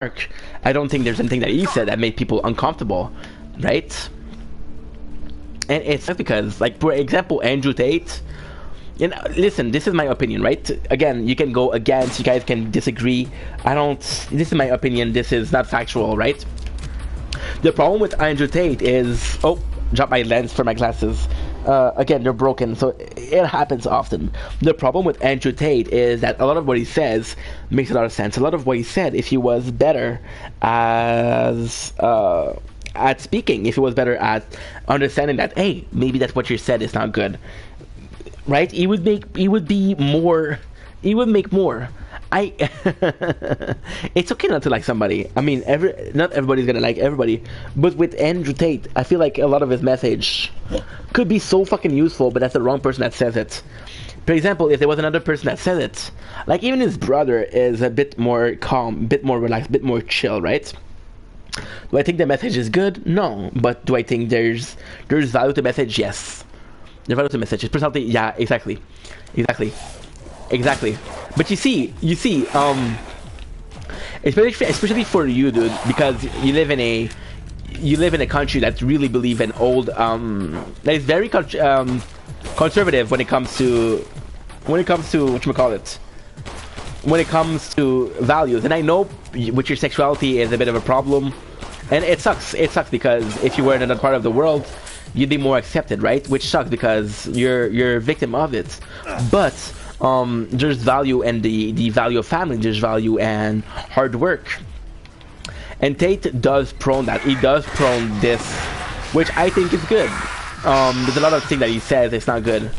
Mark, I don't think there's anything that he said that made people uncomfortable, right? And it's not because, like, for example, Andrew Tate. You know, listen, this is my opinion, right? Again, you can go against, you guys can disagree. I don't. This is my opinion. This is not factual, right? The problem with Andrew Tate is, oh, drop my lens for my glasses. Again, they're broken, so it happens often. The problem with Andrew Tate is that a lot of what he says makes a lot of sense. A lot of what he said, if he was better as at speaking, if he was better at understanding that, hey, maybe that's what you said is not good, right? He would make more. It's okay not to like somebody. I mean, not everybody's gonna like everybody, but with Andrew Tate, I feel like a lot of his message could be so fucking useful, but that's the wrong person that says it. For example, if there was another person that said it, like even his brother is a bit more calm, a bit more relaxed, a bit more chill, right? Do I think the message is good? No. But do I think there's value to the message? Yes. There's value to the message. His personality, yeah, exactly. But you see, especially for you, dude, because you live in a country that really believe in old, that is very conservative when it comes to whatchamacallit, when it comes to values. And I know with your sexuality is a bit of a problem, and it sucks because if you were in another part of the world, you'd be more accepted, right? Which sucks because you're a victim of it. But there's value in the value of family. There's value and hard work. And Tate does prone that. He does prone this, which I think is good. There's a lot of things that he says it's not good.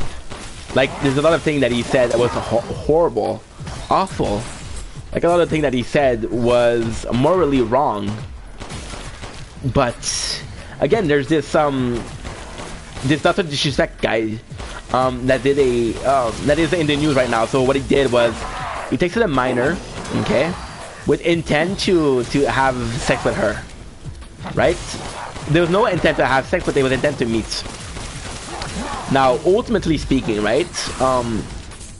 Like, there's a lot of things that he said that was horrible, awful. Like, a lot of things that he said was morally wrong. But again, there's this Dr. Disrespect guy that is in the news right now. So what he did was he takes a minor, okay, with intent to have sex with her, right? There was no intent to have sex, but there was intent to meet. Now, ultimately speaking, right?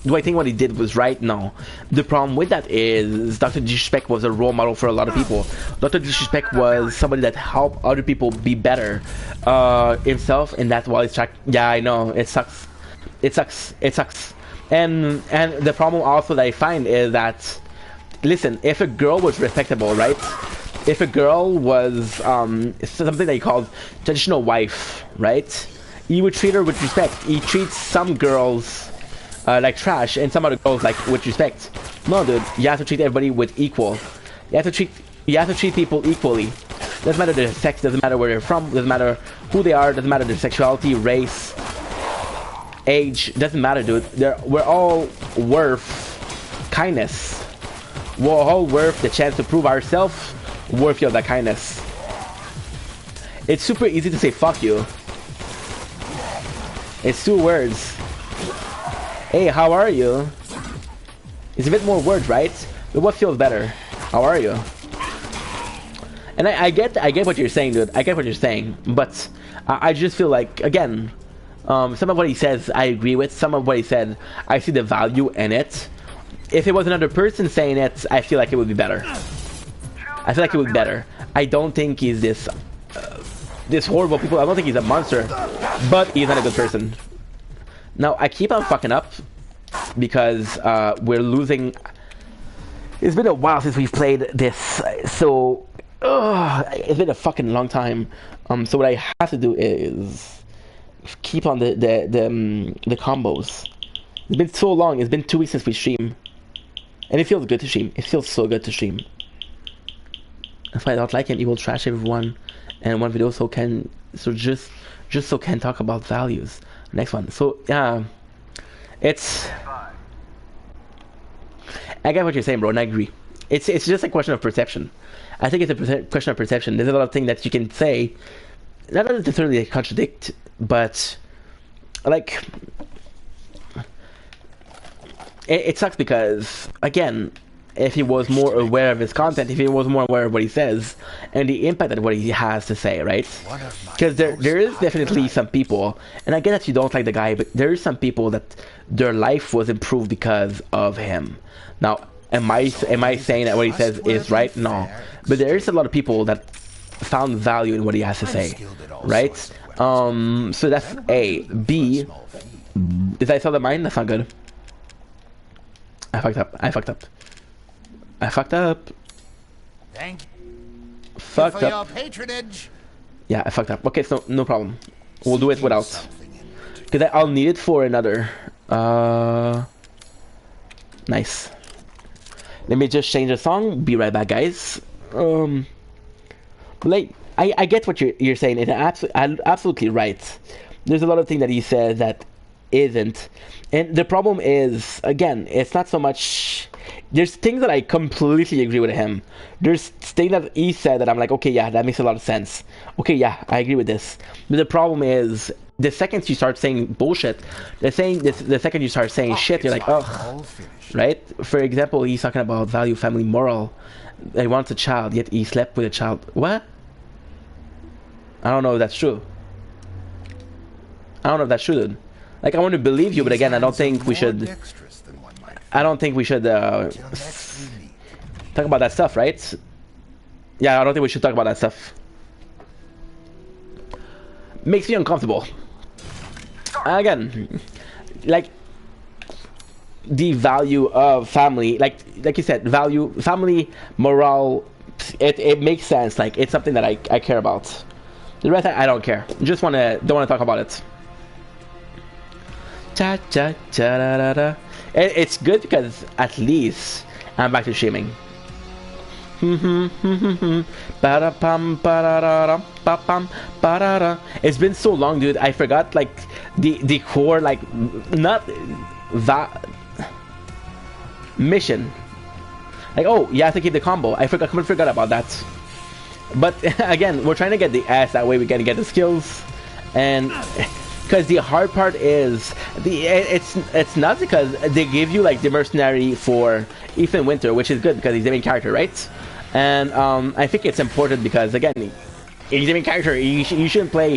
Do I think what he did was right? No. The problem with that is Dr. Disrespect was a role model for a lot of people. Dr. Disrespect was somebody that helped other people be better himself, and that's why it's track. Yeah, I know, it sucks. It sucks. And the problem also that I find is that, listen, if a girl was respectable, right? If a girl was something that he called traditional wife, right? He would treat her with respect. He treats some girls like trash, and some other girls like with respect. No, dude, you have to treat everybody with equal. You have to treat people equally. Doesn't matter their sex, doesn't matter where they're from, doesn't matter who they are, doesn't matter their sexuality, race, age, doesn't matter, dude. We're all worth kindness. We're all worth the chance to prove ourselves worthy of that kindness. It's super easy to say fuck you. It's 2 words. Hey, how are you? It's a bit more words, right? But what feels better? How are you? And I get what you're saying, dude. I get what you're saying, but I just feel like, again, some of what he says I agree with. Some of what he said, I see the value in it. If it was another person saying it, I feel like it would be better. I feel like it would be better. I don't think he's this horrible people. I don't think he's a monster, but he's not a good person. Now, I keep on fucking up because we're losing. It's been a while since we've played this, so it's been a fucking long time. So what I have to do is keep on the combos. It's been so long. It's been 2 weeks since we stream, and it feels good to stream. It feels so good to stream. If I don't like him, he will trash everyone, and one video just so can talk about values. Next one. So it's. I get what you're saying, bro, and I agree. It's just a question of perception. I think it's a question of perception. There's a lot of things that you can say, not necessarily contradict, but like it sucks because, again, if he was more aware of his content, if he was more aware of what he says, and the impact that what he has to say, right? Because there is definitely some people, and I get that you don't like the guy, but there is some people that their life was improved because of him. Now, Am I saying that what he says is right? No, but there is a lot of people that found value in what he has to say, right? So that's A. B. Did I sell the mine? That's not good. I fucked up. Thank you Fucked for up. your patronage. Yeah, I fucked up. Okay, so no problem. We'll do it without. Because I'll need it for another. Nice. Let me just change the song. Be right back, guys. Like, I get what you're saying. It's absolutely right. There's a lot of things that he says that isn't. And the problem is, again, it's not so much... There's things that I completely agree with him. There's things that he said that I'm like, okay, yeah, that makes a lot of sense. Okay, yeah, I agree with this. But the problem is, the second you start saying bullshit, the second you start saying shit, you're like, ugh. Right? For example, he's talking about value, family, moral. He wants a child, yet he slept with a child. What? I don't know if that's true. Dude. Like, I want to believe you, but again, I don't think we should talk about that stuff, right? Yeah, I don't think we should talk about that stuff. Makes me uncomfortable. Again, like, the value of family, like you said, value, family, morale, it makes sense. Like, it's something that I care about. The rest, I don't care. Don't want to talk about it. Cha cha cha da da da. It's good because at least I'm back to streaming. It's been so long, dude. I forgot like the core, like not that mission. Like, oh, you have to keep the combo. I completely forgot about that. But again, we're trying to get the S. That way we can get the skills, and because the hard part is it's not because they give you like the mercenary for Ethan Winter, which is good because he's the main character, right? And I think it's important because again, he's the main character. You shouldn't play